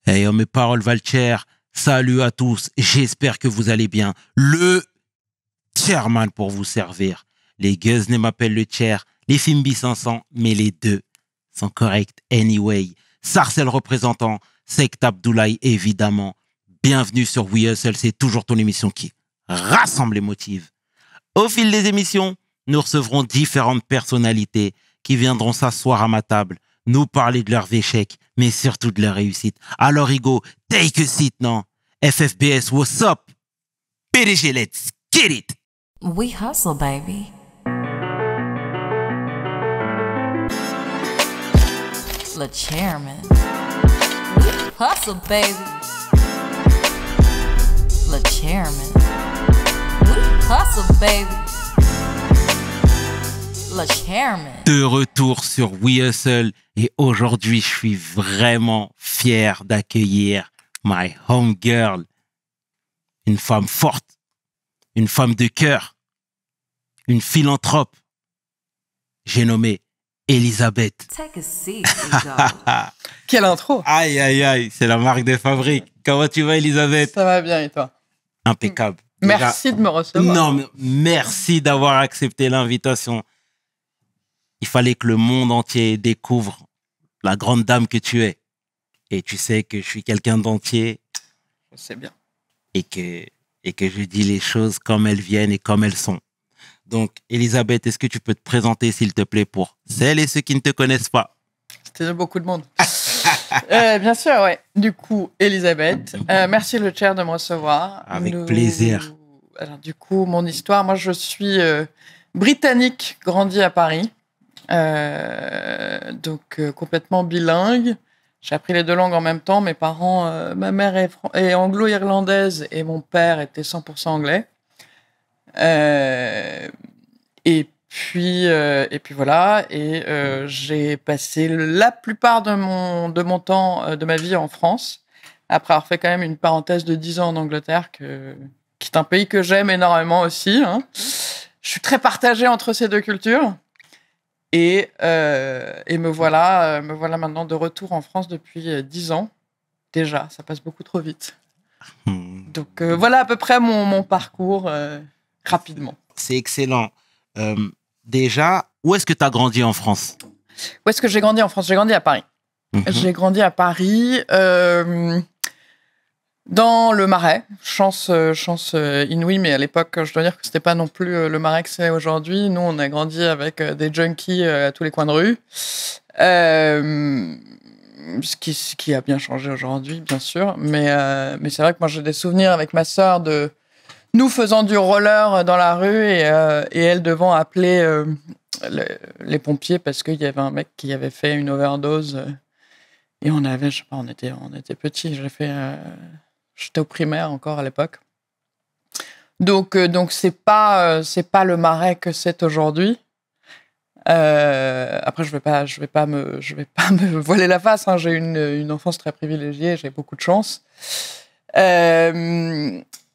Hey, mes paroles Valcher, salut à tous, j'espère que vous allez bien. Le chairman pour vous servir. Les Guzney m'appellent le chair, les Fimbi 500, mais les deux sont corrects anyway. Sarcel représentant, Sect Abdoulaye évidemment. Bienvenue sur We Hustle, c'est toujours ton émission qui rassemble les motifs. Au fil des émissions, nous recevrons différentes personnalités qui viendront s'asseoir à ma table, nous parler de leurs échecs, mais surtout de leurs réussites. Alors, Hugo, take a seat, non? FFBS, what's up? PDG, let's get it! We hustle, baby. Le chairman. We hustle, baby. Le chairman. We hustle, baby. Le chairman. De retour sur We Hustle et aujourd'hui, je suis vraiment fier d'accueillir my homegirl, une femme forte, une femme de cœur, une philanthrope. J'ai nommé Elisabeth. Take a seat, Hugo. Quelle intro! Aïe, aïe, aïe, c'est la marque de fabrique. Comment tu vas, Elisabeth? Ça va bien et toi? Impeccable. Merci de me recevoir. Non, mais merci d'avoir accepté l'invitation. Il fallait que le monde entier découvre la grande dame que tu es. Et tu sais que je suis quelqu'un d'entier C'est bien. et que je dis les choses comme elles viennent et comme elles sont. Donc, Elisabeth, est-ce que tu peux te présenter, s'il te plaît, pour celles et ceux qui ne te connaissent pas? C'était beaucoup de monde. Bien sûr, ouais. Du coup, Elisabeth, merci le chair de me recevoir. Avec plaisir. Alors, du coup, mon histoire, moi, je suis britannique, grandi à Paris. Donc, complètement bilingue. J'ai appris les deux langues en même temps. Mes parents, ma mère est anglo-irlandaise et mon père était 100% anglais. Et puis voilà. Et j'ai passé la plupart de mon temps, de ma vie en France, après avoir fait quand même une parenthèse de 10 ans en Angleterre, qui est un pays que j'aime énormément aussi. Hein. Je suis très partagée entre ces deux cultures. Et me voilà maintenant de retour en France depuis 10 ans. Déjà, ça passe beaucoup trop vite. Donc voilà à peu près mon parcours rapidement. C'est excellent. Déjà, où est-ce que tu as grandi en France? Où est-ce que j'ai grandi en France? J'ai grandi à Paris. J'ai grandi à Paris, dans le Marais. Chance inouïe, mais à l'époque, je dois dire que c'était pas non plus le Marais que c'est aujourd'hui. Nous, on a grandi avec des junkies à tous les coins de rue. Ce qui a bien changé aujourd'hui, bien sûr. Mais c'est vrai que moi, j'ai des souvenirs avec ma sœur de nous faisant du roller dans la rue et elle devant appeler les pompiers parce qu'il y avait un mec qui avait fait une overdose. Et on avait, je sais pas, on était petits. J'étais au primaire encore à l'époque. Donc c'est pas le Marais que c'est aujourd'hui. Après, je vais pas me voiler la face. Hein. J'ai eu une enfance très privilégiée. J'ai beaucoup de chance.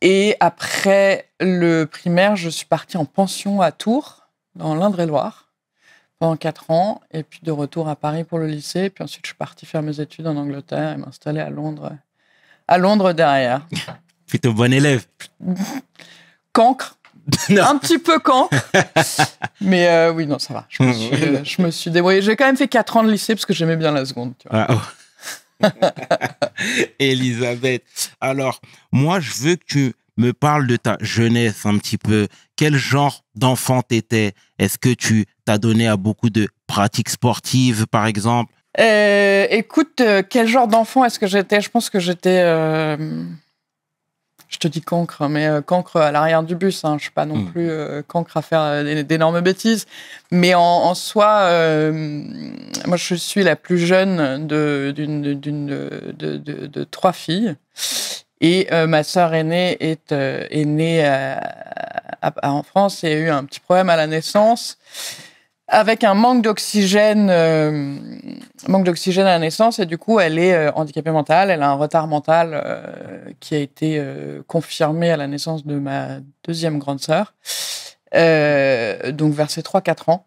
Et après le primaire, je suis partie en pension à Tours, dans l'Indre-et-Loire, pendant 4 ans. Et puis de retour à Paris pour le lycée. Puis ensuite, je suis partie faire mes études en Angleterre et m'installer à Londres derrière. Plutôt bon élève. Cancre. Non. Un petit peu cancre. Mais oui, non, ça va. Je me suis débrouillée. J'ai quand même fait 4 ans de lycée parce que j'aimais bien la seconde. Tu vois. Ah, oh. Elisabeth, alors, moi, je veux que tu me parles de ta jeunesse un petit peu. Quel genre d'enfant t'étais? Est-ce que tu t'as donné à beaucoup de pratiques sportives, par exemple? Écoute, quel genre d'enfant est-ce que j'étais? Je pense que j'étais... je te dis cancre, mais cancre à l'arrière du bus. Hein. Je ne suis pas non plus cancre à faire d'énormes bêtises. Mais en soi, moi, je suis la plus jeune de 3 filles. Et ma sœur aînée est née en France et a eu un petit problème à la naissance, avec un manque d'oxygène à la naissance, et du coup, elle est handicapée mentale. Elle a un retard mental qui a été confirmé à la naissance de ma deuxième grande sœur, donc vers ses 3-4 ans.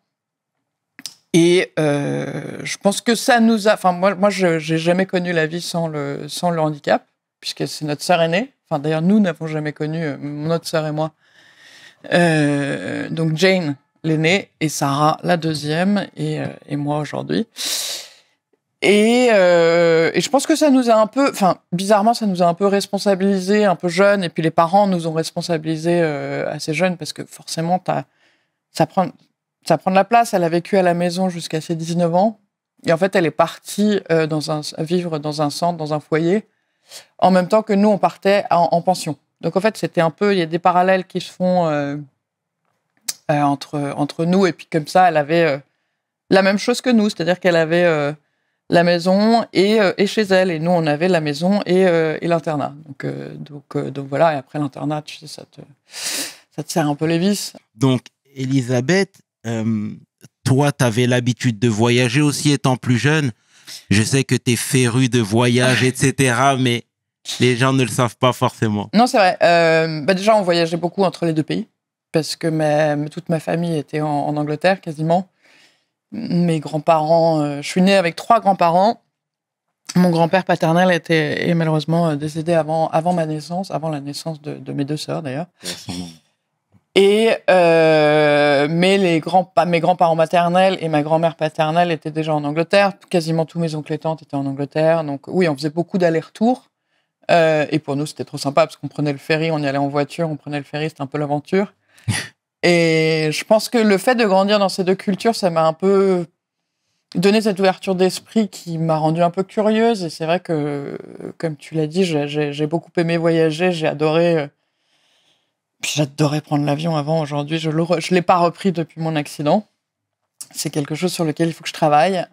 Et je pense que ça nous a... Enfin, moi je n'ai jamais connu la vie sans le handicap, puisque c'est notre sœur aînée. Enfin, d'ailleurs, nous n'avons jamais connu, notre sœur et moi. Donc Jane, l'aînée, et Sarah, la deuxième, et moi aujourd'hui. Et je pense que ça nous a un peu... Enfin, bizarrement, ça nous a un peu responsabilisés, un peu jeunes, et puis les parents nous ont responsabilisés assez jeunes, parce que forcément, ça prend de la place. Elle a vécu à la maison jusqu'à ses 19 ans. Et en fait, elle est partie vivre dans un centre, dans un foyer, en même temps que nous, on partait en pension. Donc, en fait, c'était un peu... Il y a des parallèles qui se font entre nous. Et puis, comme ça, elle avait la même chose que nous. C'est-à-dire qu'elle avait la maison et chez elle. Et nous, on avait la maison et l'internat. Donc voilà. Et après l'internat, tu sais, ça te serre un peu les vis. Donc, Elisabeth, toi, tu avais l'habitude de voyager aussi étant plus jeune. Je sais que tu es férue de voyage, etc., mais les gens ne le savent pas forcément. Non, c'est vrai. Déjà, on voyageait beaucoup entre les deux pays, parce que toute ma famille était en Angleterre, quasiment. Mes grands-parents... je suis née avec 3 grands-parents. Mon grand-père paternel est malheureusement décédé avant ma naissance, avant la naissance de mes 2 sœurs, d'ailleurs. Et mais mes grands-parents maternels et ma grand-mère paternelle étaient déjà en Angleterre. Quasiment tous mes oncles et tantes étaient en Angleterre. Donc oui, on faisait beaucoup d'allers-retours. Et pour nous, c'était trop sympa parce qu'on prenait le ferry, on y allait en voiture, on prenait le ferry, c'était un peu l'aventure. Et je pense que le fait de grandir dans ces 2 cultures, ça m'a un peu donné cette ouverture d'esprit qui m'a rendue un peu curieuse. Et c'est vrai que, comme tu l'as dit, j'ai beaucoup aimé voyager, j'ai adoré... Puis j'adorais prendre l'avion avant. Aujourd'hui, je ne l'ai pas repris depuis mon accident. C'est quelque chose sur lequel il faut que je travaille.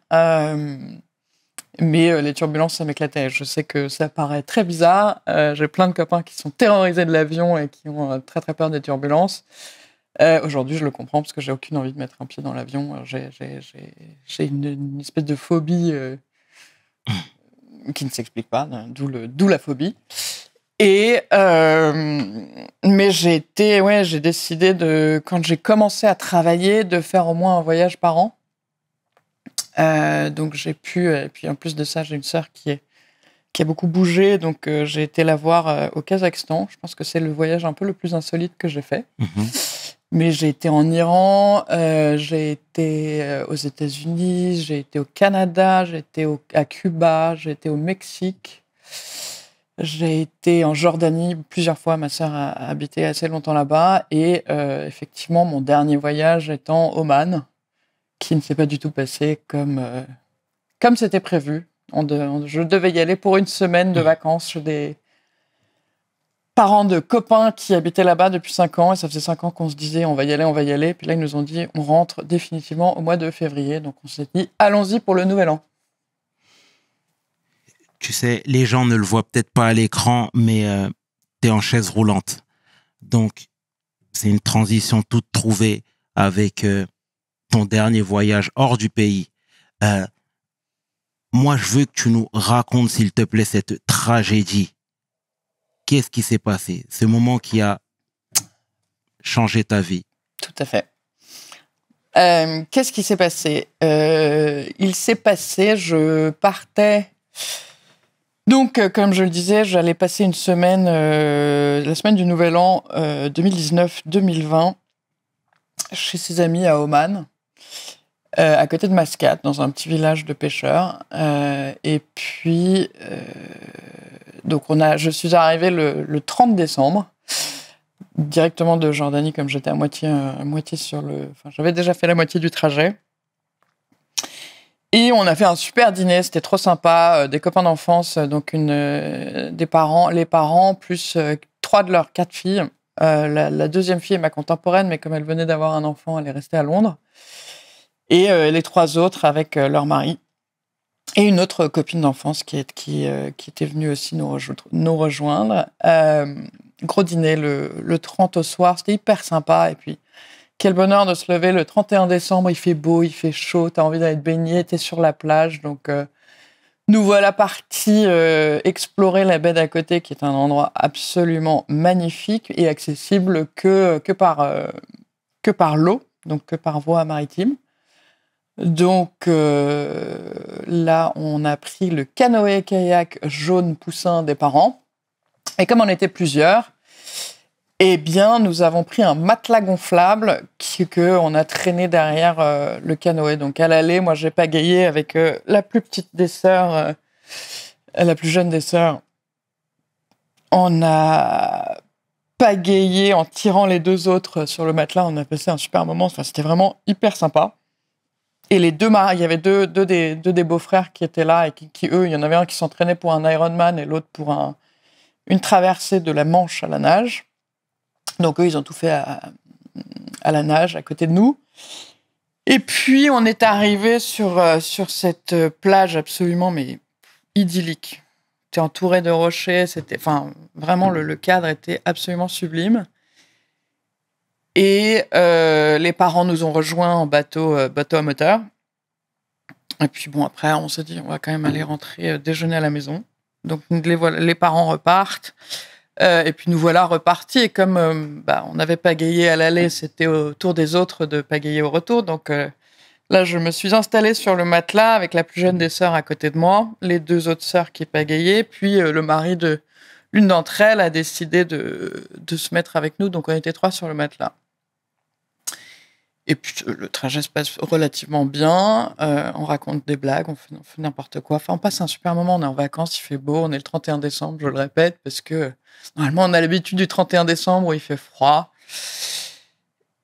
Mais les turbulences, ça m'éclatait. Je sais que ça paraît très bizarre. J'ai plein de copains qui sont terrorisés de l'avion et qui ont très très peur des turbulences. Aujourd'hui, je le comprends parce que j'ai aucune envie de mettre un pied dans l'avion. J'ai une espèce de phobie qui ne s'explique pas, d'où la phobie. Mais j'ai décidé quand j'ai commencé à travailler, de faire au moins un voyage par an. Donc j'ai pu, et puis en plus de ça, j'ai une sœur qui a beaucoup bougé, donc j'ai été la voir au Kazakhstan. Je pense que c'est le voyage un peu le plus insolite que j'ai fait. Mais j'ai été en Iran, j'ai été aux États-Unis, j'ai été au Canada, j'ai été à Cuba, j'ai été au Mexique. J'ai été en Jordanie plusieurs fois. Ma sœur a habité assez longtemps là-bas. Et effectivement, mon dernier voyage étant Oman, qui ne s'est pas du tout passé comme c'était prévu. Je devais y aller pour une semaine de vacances chez des parents de copains qui habitaient là-bas depuis 5 ans. Et ça faisait 5 ans qu'on se disait on va y aller. Puis là, ils nous ont dit on rentre définitivement au mois de février. Donc on s'est dit allons-y pour le nouvel an. Tu sais, les gens ne le voient peut-être pas à l'écran, mais tu es en chaise roulante. Donc, c'est une transition toute trouvée avec ton dernier voyage hors du pays. Moi, je veux que tu nous racontes, s'il te plaît, cette tragédie. Qu'est-ce qui s'est passé? Ce moment qui a changé ta vie. Tout à fait. Qu'est-ce qui s'est passé? Il s'est passé, je partais... Donc, comme je le disais, j'allais passer une semaine, la semaine du Nouvel An 2019-2020, chez ses amis à Oman, à côté de Mascate, dans un petit village de pêcheurs. Et puis, donc je suis arrivée le 30 décembre, directement de Jordanie, comme j'étais à moitié sur Enfin, j'avais déjà fait la moitié du trajet. Et on a fait un super dîner, c'était trop sympa, des copains d'enfance, donc les parents, plus 3 de leurs 4 filles. La deuxième fille est ma contemporaine, mais comme elle venait d'avoir un enfant, elle est restée à Londres. Et les 3 autres avec leur mari. Et une autre copine d'enfance qui était venue aussi nous rejoindre. Gros dîner le 30 au soir, c'était hyper sympa. Et puis, quel bonheur de se lever le 31 décembre, il fait beau, il fait chaud, t'as envie d'aller te baigner, t'es sur la plage. Donc, nous voilà partis explorer la baie d'à côté, qui est un endroit absolument magnifique et accessible que par l'eau, donc que par voie maritime. Donc là, on a pris le canoë-kayak jaune poussin des parents. Et comme on était plusieurs, eh bien, nous avons pris un matelas gonflable qu'on a traîné derrière le canoë. Donc à l'aller, moi, j'ai pagayé avec la plus petite des sœurs, la plus jeune des sœurs. On a pagayé en tirant les deux autres sur le matelas. On a passé un super moment. Enfin, c'était vraiment hyper sympa. Et les deux il y avait deux des beaux-frères qui étaient là et qui, eux, il y en avait un qui s'entraînait pour un Ironman et l'autre pour une traversée de la Manche à la nage. Donc eux, ils ont tout fait à la nage, à côté de nous. Et puis, on est arrivé sur cette plage absolument mais idyllique. C'était entouré de rochers, vraiment, le cadre était absolument sublime. Et les parents nous ont rejoints en bateau à moteur. Et puis bon, après, on s'est dit, on va quand même aller rentrer déjeuner à la maison. Donc les parents repartent. Et puis nous voilà repartis. Et comme on avait pagayé à l'aller, c'était au tour des autres de pagayer au retour. Donc là, je me suis installée sur le matelas avec la plus jeune des sœurs à côté de moi, les deux autres sœurs qui pagayaient, puis le mari de l'une d'entre elles a décidé de se mettre avec nous. Donc on était 3 sur le matelas. Et puis, le trajet se passe relativement bien. On raconte des blagues, on fait n'importe quoi. Enfin, on passe un super moment. On est en vacances, il fait beau. On est le 31 décembre, je le répète, parce que normalement, on a l'habitude du 31 décembre où il fait froid.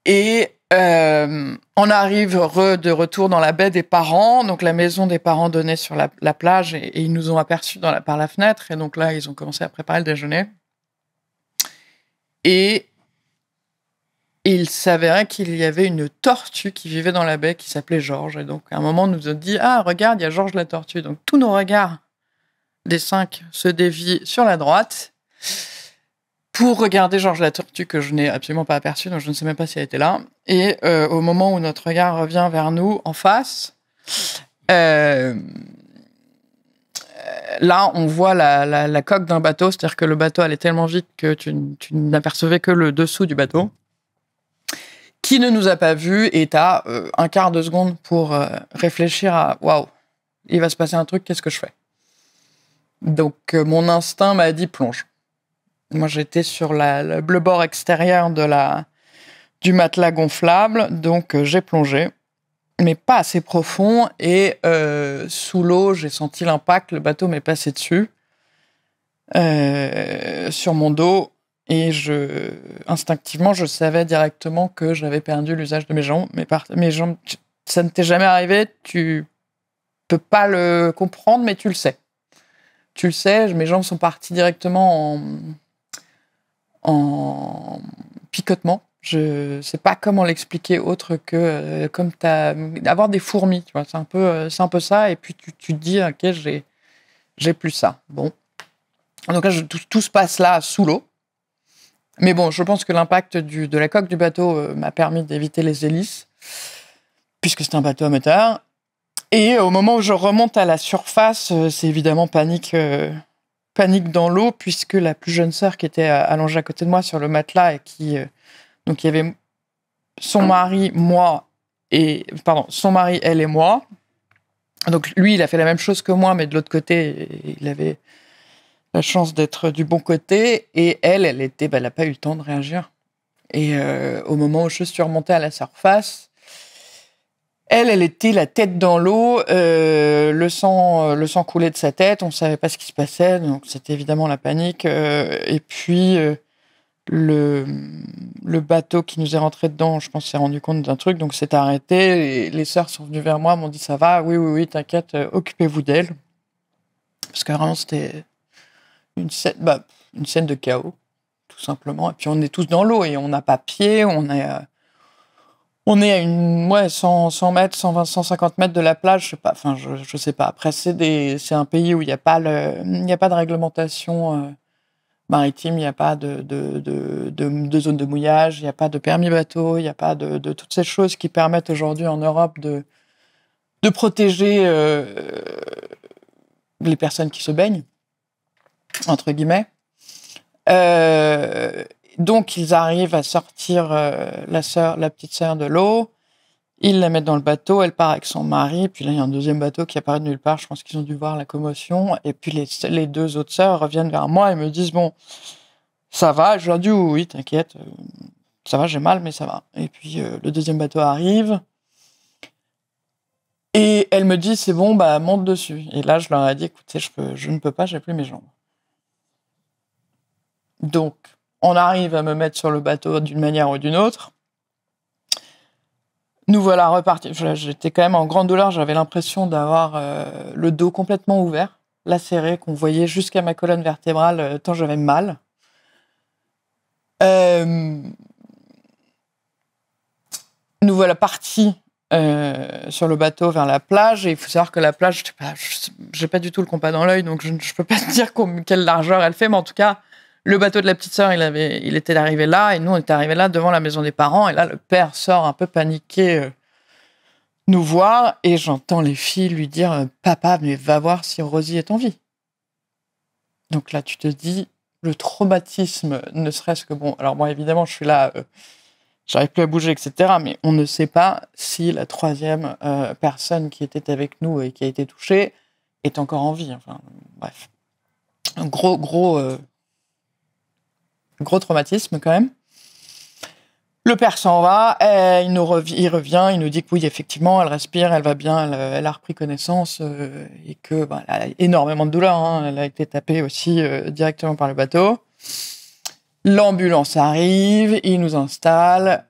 Et on arrive de retour dans la baie des parents. Donc, la maison des parents donnait sur la plage et ils nous ont aperçus par la fenêtre. Et donc là, ils ont commencé à préparer le déjeuner. Et il s'avérait qu'il y avait une tortue qui vivait dans la baie qui s'appelait Georges. Et donc, à un moment, on nous a dit « Ah, regarde, il y a Georges la tortue ». Donc, tous nos regards des 5 se dévient sur la droite pour regarder Georges la tortue que je n'ai absolument pas aperçue, donc je ne sais même pas si elle était là. Et au moment où notre regard revient vers nous, en face, là, on voit la coque d'un bateau, c'est-à-dire que le bateau allait tellement vite que tu n'apercevais que le dessous du bateau, qui ne nous a pas vus, et t'as un quart de seconde pour réfléchir à « Waouh, il va se passer un truc, qu'est-ce que je fais ?» Donc, mon instinct m'a dit « Plonge ». Moi, j'étais sur le bord extérieur du matelas gonflable, donc j'ai plongé, mais pas assez profond, et sous l'eau, j'ai senti l'impact, le bateau m'est passé dessus, sur mon dos, et instinctivement, je savais directement que j'avais perdu l'usage de mes jambes. Mes jambes, ça ne t'est jamais arrivé, tu peux pas le comprendre, mais tu le sais. Tu le sais, mes jambes sont parties directement en picotement. Je sais pas comment l'expliquer autre que comme avoir des fourmis, tu vois. C'est un peu ça, et puis tu te dis, ok, j'ai plus ça. Bon. Donc là, tout se passe là, sous l'eau. Mais bon, je pense que l'impact de la coque du bateau m'a permis d'éviter les hélices, puisque c'est un bateau à moteur. Et au moment où je remonte à la surface, c'est évidemment panique dans l'eau, puisque la plus jeune sœur qui était allongée à côté de moi sur le matelas, et donc il y avait son mari, elle et moi. Donc lui, il a fait la même chose que moi, mais de l'autre côté, il avait la chance d'être du bon côté, et elle n'a pas eu le temps de réagir. Et au moment où je suis remontée à la surface, elle était la tête dans l'eau, le sang coulait de sa tête, on ne savait pas ce qui se passait, donc c'était évidemment la panique. Et puis le bateau qui nous est rentré dedans, je pense, s'est rendu compte d'un truc, donc s'est arrêté. Et les sœurs sont venues vers moi, m'ont dit « Ça va, oui, t'inquiète, occupez-vous d'elle ». Parce que vraiment, c'était une scène de chaos, tout simplement. Et puis on est tous dans l'eau et on n'a pas pied, on est à 100 mètres, 120, 150 mètres de la plage, je sais pas. Après, c'est un pays où il n'y a pas de réglementation maritime, il n'y a pas de zone de mouillage, il n'y a pas de permis bateau, il n'y a pas de toutes ces choses qui permettent aujourd'hui en Europe de protéger les personnes qui se baignent, entre guillemets. Donc, ils arrivent à sortir la petite sœur de l'eau. Ils la mettent dans le bateau, elle part avec son mari, puis là, il y a un deuxième bateau qui apparaît de nulle part. Je pense qu'ils ont dû voir la commotion. Et puis, les deux autres sœurs reviennent vers moi et me disent, bon, ça va. Je leur dis, oui, t'inquiète, ça va, j'ai mal, mais ça va. Et puis, le deuxième bateau arrive. Et elle me dit, c'est bon, bah, monte dessus. Et là, je leur ai dit, écoutez, je ne peux pas, j'ai plus mes jambes. Donc, on arrive à me mettre sur le bateau d'une manière ou d'une autre. Nous voilà repartis. J'étais quand même en grande douleur. J'avais l'impression d'avoir le dos complètement ouvert, lacéré, qu'on voyait jusqu'à ma colonne vertébrale, tant j'avais mal. Nous voilà partis sur le bateau vers la plage. Et il faut savoir que la plage, j'ai pas du tout le compas dans l'œil, donc je peux pas te dire quelle largeur elle fait, mais en tout cas, le bateau de la petite sœur, il était arrivé là, et nous, on était arrivés là devant la maison des parents. Et là, le père sort un peu paniqué nous voir, et j'entends les filles lui dire « Papa, mais va voir si Rosie est en vie. » Donc là, tu te dis, le traumatisme, ne serait-ce que bon... Alors moi, évidemment, je suis là, j'arrive plus à bouger, etc. Mais on ne sait pas si la troisième personne qui était avec nous et qui a été touchée est encore en vie. Enfin, bref. Un gros traumatisme quand même. Le père s'en va, il revient, il nous dit que oui, effectivement, elle respire, elle va bien, elle a repris connaissance et que elle a énormément de douleur. Hein, elle a été tapée aussi directement par le bateau. L'ambulance arrive, il nous installe.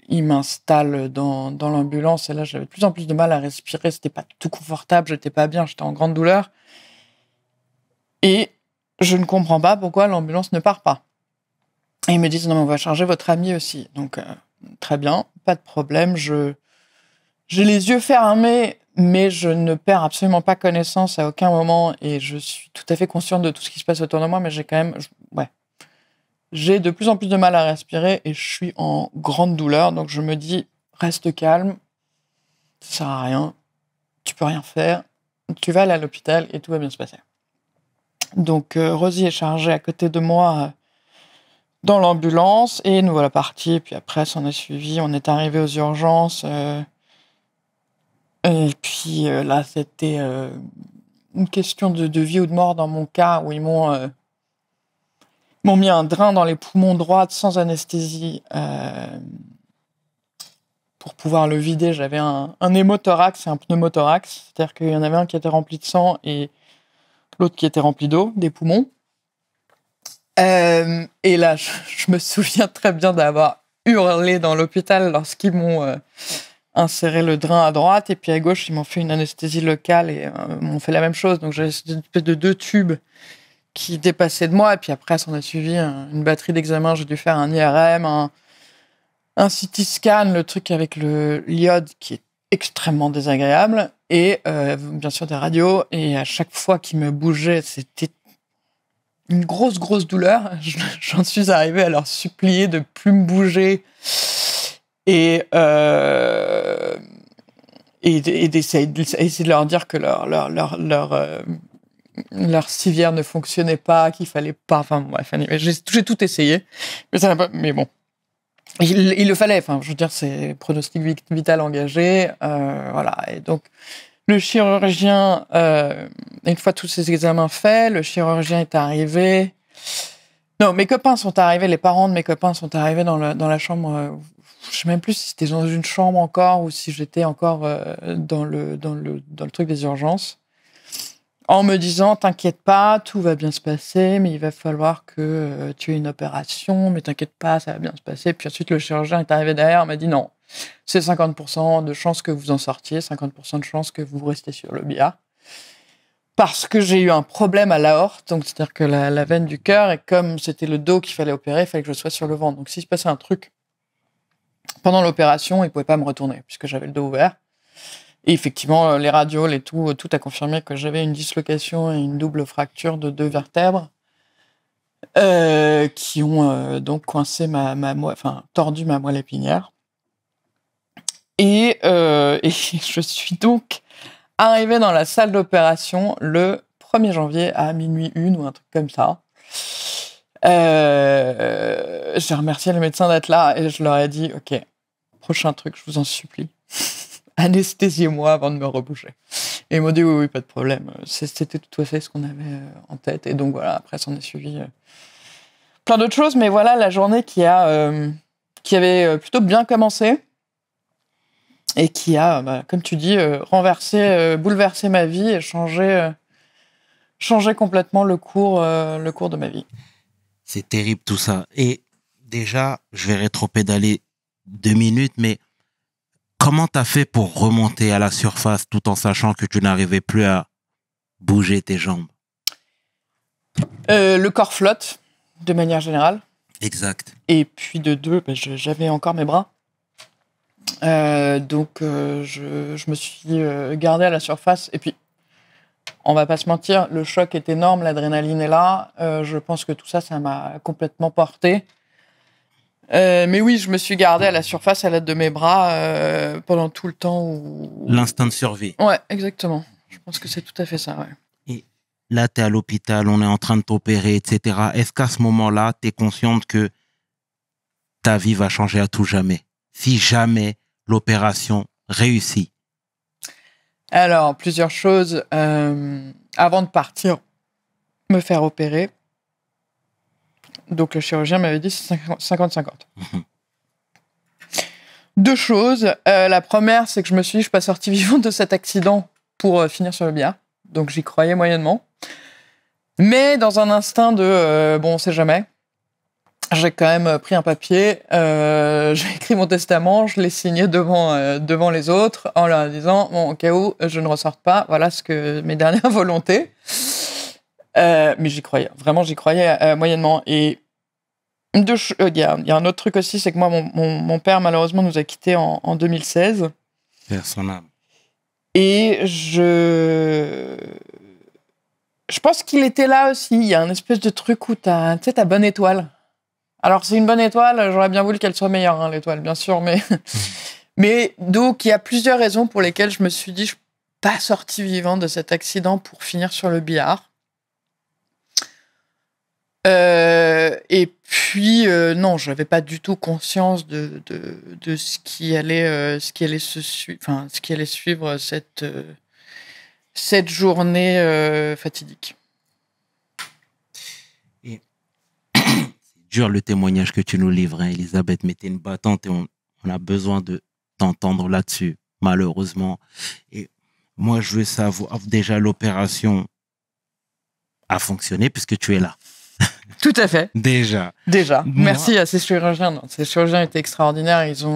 Il m'installe dans l'ambulance et là, j'avais de plus en plus de mal à respirer. C'était pas tout confortable, j'étais pas bien, j'étais en grande douleur. Et je ne comprends pas pourquoi l'ambulance ne part pas. Et ils me disent, non, mais on va charger votre ami aussi. Donc, très bien, pas de problème. J'ai les yeux fermés, mais je ne perds absolument pas connaissance à aucun moment. Et je suis tout à fait consciente de tout ce qui se passe autour de moi, mais j'ai quand même... J'ai de plus en plus de mal à respirer et je suis en grande douleur. Donc, je me dis, reste calme, ça sert à rien, tu peux rien faire. Tu vas aller à l'hôpital et tout va bien se passer. Donc, Rosie est chargée à côté de moi dans l'ambulance et nous voilà partis. Puis après, ça en est suivi. On est arrivé aux urgences. Et puis là, c'était une question de vie ou de mort dans mon cas où ils m'ont mis un drain dans les poumons droits sans anesthésie pour pouvoir le vider. J'avais un hémothorax et un pneumothorax. C'est-à-dire qu'il y en avait un qui était rempli de sang et l'autre qui était rempli d'eau, des poumons. Et là, je me souviens très bien d'avoir hurlé dans l'hôpital lorsqu'ils m'ont inséré le drain à droite et puis à gauche, ils m'ont fait une anesthésie locale et m'ont fait la même chose. Donc, j'avais une espèce de 2 tubes qui dépassaient de moi. Et puis après, ça en a suivi une batterie d'examens. J'ai dû faire un IRM, un CT scan, le truc avec l'iode qui est extrêmement désagréable et bien sûr des radios. Et à chaque fois qu'ils me bougeaient, c'était une grosse douleur. J'en suis arrivée à leur supplier de plus me bouger et d'essayer de leur dire que leur civière ne fonctionnait pas, qu'il fallait pas. Enfin bref, j'ai tout essayé, mais ça n'a pas. Mais bon, il le fallait. Enfin, je veux dire, c'est pronostic vital engagé, voilà. Et donc. Le chirurgien, une fois tous ces examens faits, le chirurgien est arrivé. Non, mes copains sont arrivés, les parents de mes copains sont arrivés dans la chambre. Je sais même plus si c'était dans une chambre encore ou si j'étais encore dans le truc des urgences. En me disant, t'inquiète pas, tout va bien se passer, mais il va falloir que tu aies une opération, mais t'inquiète pas, ça va bien se passer. Puis ensuite, le chirurgien est arrivé derrière, m'a dit non. C'est 50% de chances que vous en sortiez, 50% de chances que vous restez sur le billard. Parce que j'ai eu un problème à l'aorte, donc c'est-à-dire que la veine du cœur, et comme c'était le dos qu'il fallait opérer, il fallait que je sois sur le ventre. Donc s'il se passait un truc pendant l'opération, il ne pouvait pas me retourner, puisque j'avais le dos ouvert. Et effectivement, les radios, tout a confirmé que j'avais une dislocation et une double fracture de 2 vertèbres qui ont donc coincé tordu ma moelle épinière. Et je suis donc arrivée dans la salle d'opération le 1er janvier à minuit 1 ou un truc comme ça. J'ai remercié les médecins d'être là et je leur ai dit « Ok, prochain truc, je vous en supplie. Anesthésiez-moi avant de me reboucher. Et ils m'ont dit, oui, pas de problème. C'était tout à fait ce qu'on avait en tête. Et donc, voilà, après, s'en est suivi plein d'autres choses. Mais voilà, la journée qui avait plutôt bien commencé et qui a, comme tu dis, renversé, bouleversé ma vie et changé complètement le cours de ma vie. C'est terrible tout ça. Et déjà, je vais rétropédaler 2 minutes, mais comment t'as fait pour remonter à la surface tout en sachant que tu n'arrivais plus à bouger tes jambes? Le corps flotte, de manière générale. Exact. Et puis de deux, j'avais encore mes bras. Donc je me suis gardée à la surface. Et puis, on va pas se mentir, le choc est énorme, l'adrénaline est là. Je pense que tout ça, ça m'a complètement porté. Mais oui, je me suis gardée à la surface à l'aide de mes bras pendant tout le temps où... L'instinct de survie. Ouais, exactement. Je pense que c'est tout à fait ça, ouais. Et là, tu es à l'hôpital, on est en train de t'opérer, etc. Est-ce qu'à ce moment-là, tu es consciente que ta vie va changer à tout jamais? Si jamais l'opération réussit. Alors, plusieurs choses. Avant de partir me faire opérer, donc le chirurgien m'avait dit c'est 50-50. Deux choses. La première, c'est que je me suis dit, je suis pas sortie vivante de cet accident pour finir sur le billard. Donc j'y croyais moyennement. Mais dans un instinct de bon, on sait jamais, j'ai quand même pris un papier, j'ai écrit mon testament, je l'ai signé devant les autres en leur disant bon, au cas où je ne ressorte pas, voilà ce que mes dernières volontés. Mais j'y croyais, vraiment j'y croyais moyennement. Et il y a un autre truc aussi, c'est que moi, mon père malheureusement nous a quittés en 2016. Père son âme. Et je pense qu'il était là aussi. Il y a un espèce de truc où t'as ta bonne étoile. Alors, c'est une bonne étoile, j'aurais bien voulu qu'elle soit meilleure, hein, l'étoile, bien sûr, mais donc, il y a plusieurs raisons pour lesquelles je me suis dit, je ne suis pas sortie vivante de cet accident pour finir sur le billard. Et puis, non, je n'avais pas du tout conscience de ce qui allait suivre cette journée fatidique. Dur le témoignage que tu nous livres, hein, Elisabeth, mais t'es une battante et on a besoin de t'entendre là-dessus, malheureusement. Et moi, je veux savoir, déjà, l'opération a fonctionné puisque tu es là. Tout à fait. Déjà. Merci à ces chirurgiens. Non, ces chirurgiens étaient extraordinaires. Ils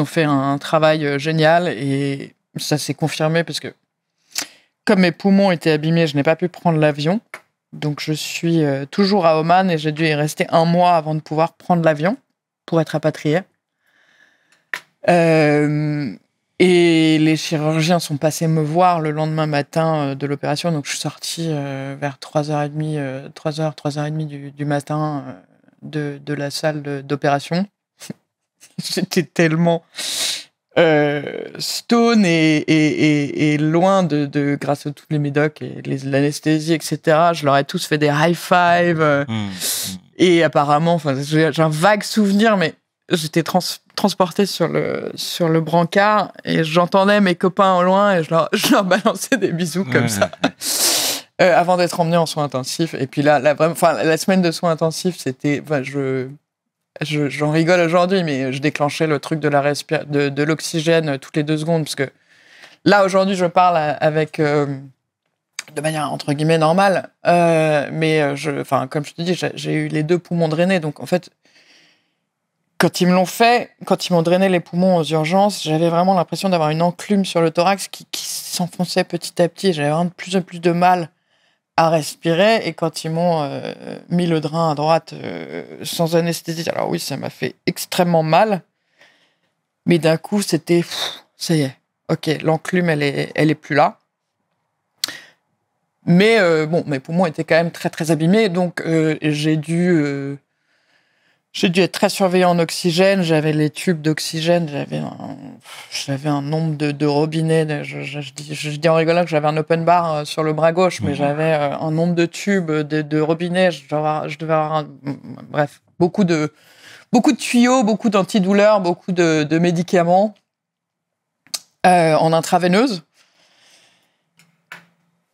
ont fait un travail génial et ça s'est confirmé parce que comme mes poumons étaient abîmés, je n'ai pas pu prendre l'avion. Donc, je suis toujours à Oman et j'ai dû y rester 1 mois avant de pouvoir prendre l'avion pour être rapatriée. Et les chirurgiens sont passés me voir le lendemain matin de l'opération. Donc, je suis sortie vers 3h30, 3h30 du matin de la salle d'opération. J'étais tellement stone et loin de grâce à tous les médocs et l'anesthésie, etc. Je leur ai tous fait des high five. Et apparemment, j'ai un vague souvenir, mais j'étais transportée sur le brancard et j'entendais mes copains au loin et je leur balançais des bisous comme ça. Avant d'être emmenée en soins intensifs. Et puis là la semaine de soins intensifs, c'était... J'en rigole aujourd'hui, mais je déclenchais le truc de l'oxygène toutes les 2 secondes, parce que là, aujourd'hui, je parle avec... de manière, entre guillemets, normale, mais comme je te dis, j'ai eu les 2 poumons drainés, donc en fait, quand ils m'ont drainé les poumons aux urgences, j'avais vraiment l'impression d'avoir une enclume sur le thorax qui s'enfonçait petit à petit, j'avais vraiment de plus en plus de mal à respirer, et quand ils m'ont mis le drain à droite sans anesthésie, alors oui, ça m'a fait extrêmement mal, mais d'un coup, c'était, ça y est, ok, l'enclume, elle est plus là. Mais mes poumons étaient quand même très très abîmés, donc j'ai dû être très surveillée en oxygène. J'avais les tubes d'oxygène, j'avais un nombre de robinets. Je dis en rigolant que j'avais un open bar sur le bras gauche, mais j'avais un nombre de tubes, de robinets. Je devais avoir bref, beaucoup de beaucoup de tuyaux, beaucoup d'antidouleurs, beaucoup de médicaments en intraveineuse.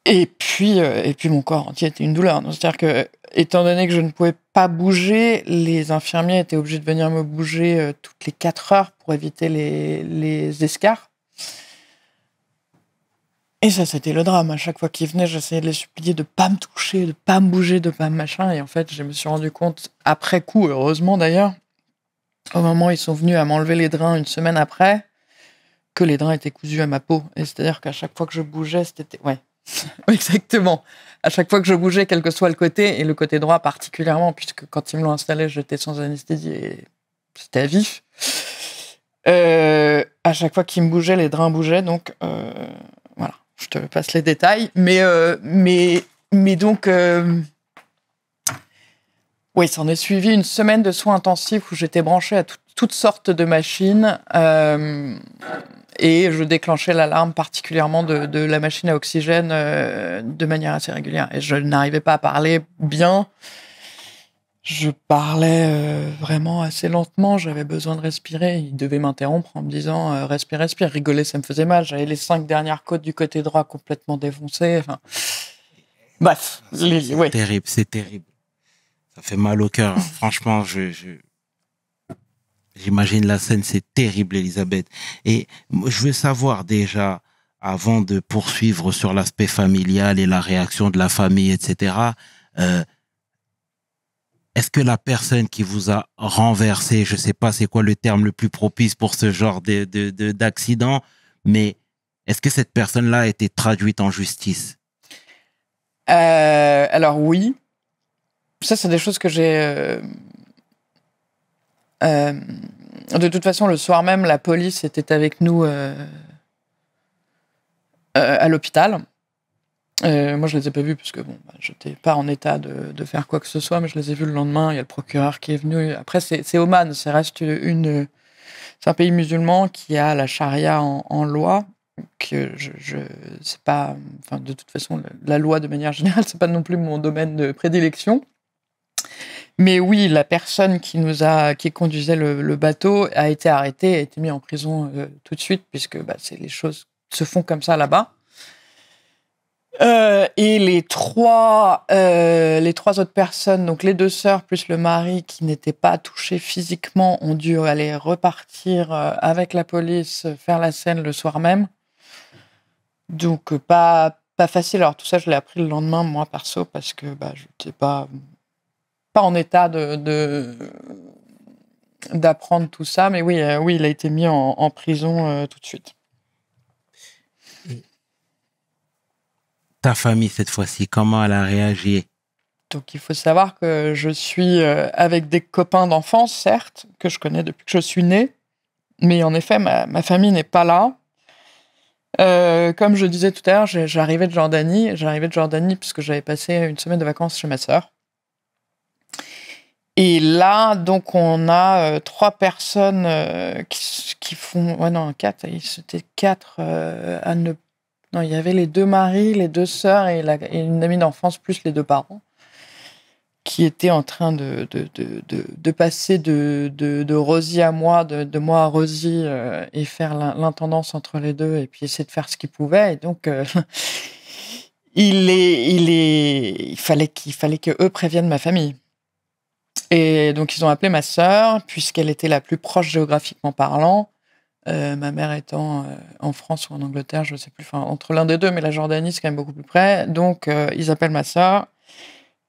Et puis mon corps entier était une douleur. Donc, c'est-à-dire que, étant donné que je ne pouvais pas bouger, les infirmiers étaient obligés de venir me bouger toutes les 4 heures pour éviter les escarres. Et ça, c'était le drame. À chaque fois qu'ils venaient, j'essayais de les supplier de pas me toucher, de pas me bouger, de pas me machin. Et en fait, je me suis rendu compte, après coup, heureusement d'ailleurs, au moment où ils sont venus à m'enlever les drains 1 semaine après, que les drains étaient cousus à ma peau. Et c'est-à-dire qu'à chaque fois que je bougeais, c'était... Ouais, exactement. À chaque fois que je bougeais, quel que soit le côté, et le côté droit particulièrement, puisque quand ils me l'ont installé, j'étais sans anesthésie et c'était à vif. À chaque fois qu'ils me bougeaient, les drains bougeaient, donc... Voilà, je te passe les détails. Mais donc... Oui, s'en est suivi 1 semaine de soins intensifs où j'étais branchée à toutes sortes de machines et je déclenchais l'alarme particulièrement de la machine à oxygène de manière assez régulière. Et je n'arrivais pas à parler bien. Je parlais vraiment assez lentement. J'avais besoin de respirer. Il devait m'interrompre en me disant respire, respire. Rigoler, ça me faisait mal. J'avais les 5 dernières côtes du côté droit complètement défoncées. Enfin, bref. C'est terrible, c'est terrible. Ça fait mal au cœur. Franchement, j'imagine la scène, c'est terrible, Elisabeth. Et je veux savoir déjà, avant de poursuivre sur l'aspect familial et la réaction de la famille, etc., est-ce que la personne qui vous a renversé, je ne sais pas c'est quoi le terme le plus propice pour ce genre d'accident, mais est-ce que cette personne-là a été traduite en justice? Alors oui. Ça, c'est des choses que j'ai... De toute façon, le soir même, la police était avec nous à l'hôpital. Moi, je les ai pas vus parce que bon, j'étais pas en état de faire quoi que ce soit, mais je les ai vus le lendemain. Il y a le procureur qui est venu. Après, c'est Oman, c'est un pays musulman qui a la charia en loi. Que c'est pas, enfin, de toute façon, la loi de manière générale, c'est pas non plus mon domaine de prédilection. Mais oui, la personne qui conduisait le bateau a été arrêtée, a été mise en prison tout de suite, puisque les choses se font comme ça là-bas. Et les trois autres personnes, donc les 2 sœurs plus le mari qui n'étaient pas touchés physiquement, ont dû aller repartir avec la police, faire la scène le soir même. Donc pas facile. Alors tout ça, je l'ai appris le lendemain, moi perso, parce que je n'étais pas en état d'apprendre tout ça, mais oui, il a été mis en prison tout de suite. Ta famille, cette fois-ci, comment elle a réagi? Donc, il faut savoir que je suis avec des copains d'enfance, certes, que je connais depuis que je suis née, mais en effet, ma famille n'est pas là. Comme je disais tout à l'heure, j'arrivais de Jordanie puisque j'avais passé 1 semaine de vacances chez ma sœur. Et là, donc, on a 3 personnes qui font... Ouais, non, 4. C'était 4 à ne... Non, il y avait les 2 maris, les 2 sœurs et une amie d'enfance, plus les 2 parents, qui étaient en train de passer de Rosie à moi, de moi à Rosie, et faire l'intendance entre les deux, et puis essayer de faire ce qu'ils pouvaient. Et donc, il fallait qu'eux préviennent ma famille. Et donc, ils ont appelé ma sœur, puisqu'elle était la plus proche géographiquement parlant, ma mère étant en France ou en Angleterre, je ne sais plus, enfin, entre l'un des deux, mais la Jordanie, c'est quand même beaucoup plus près. Donc, ils appellent ma sœur,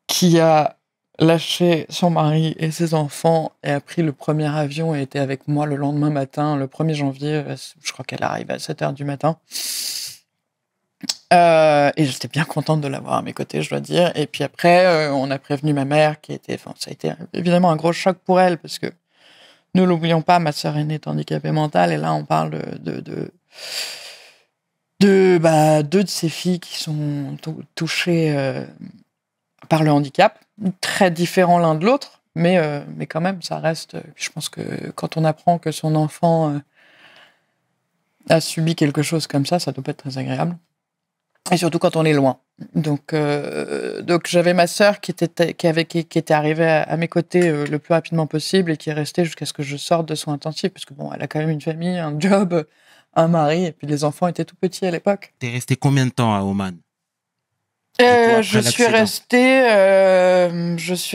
qui a lâché son mari et ses enfants et a pris le premier avion et était avec moi le lendemain matin, le 1er janvier. Je crois qu'elle arrive à 7h du matin. Et j'étais bien contente de l'avoir à mes côtés, je dois dire. Et puis après, on a prévenu ma mère, ça a été évidemment un gros choc pour elle, parce que, ne l'oublions pas, ma sœur aînée est handicapée mentale, et là, on parle de 2 de ses filles qui sont touchées par le handicap, très différents l'un de l'autre, mais quand même, ça reste... Je pense que quand on apprend que son enfant a subi quelque chose comme ça doit pas être très agréable. Et surtout quand on est loin. Donc j'avais ma sœur qui était arrivée à mes côtés le plus rapidement possible et qui est restée jusqu'à ce que je sorte de soins intensifs, parce que bon, elle a quand même une famille, un job, un mari, et puis les enfants étaient tout petits à l'époque. T'es resté combien de temps à Oman? Du coup, après Je suis l'accident.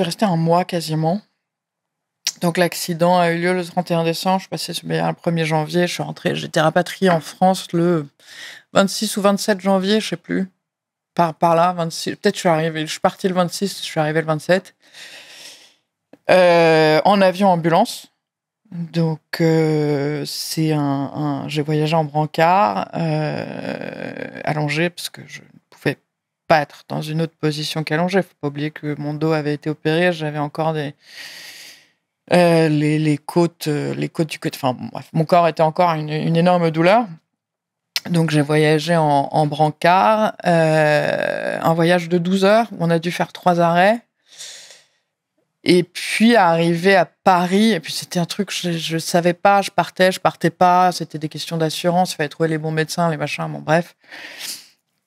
restée un mois quasiment. Donc l'accident a eu lieu le 31 décembre, je suis passée le 1er janvier, je suis rentrée, j'étais rapatriée en France le 26 ou 27 janvier, je sais plus. Par là, 26, peut-être je suis partie le 26, je suis arrivée le 27. En avion ambulance. Donc j'ai voyagé en brancard, allongé, parce que je ne pouvais pas être dans une autre position qu'allongée. Faut pas oublier que mon dos avait été opéré, j'avais encore les côtes du côté. Enfin bref, mon corps était encore une énorme douleur. Donc j'ai voyagé en brancard, un voyage de 12 heures où on a dû faire 3 arrêts. Et puis arrivé à Paris, et puis c'était un truc, je savais pas, je partais pas, c'était des questions d'assurance, il fallait trouver les bons médecins, les machins, bon bref.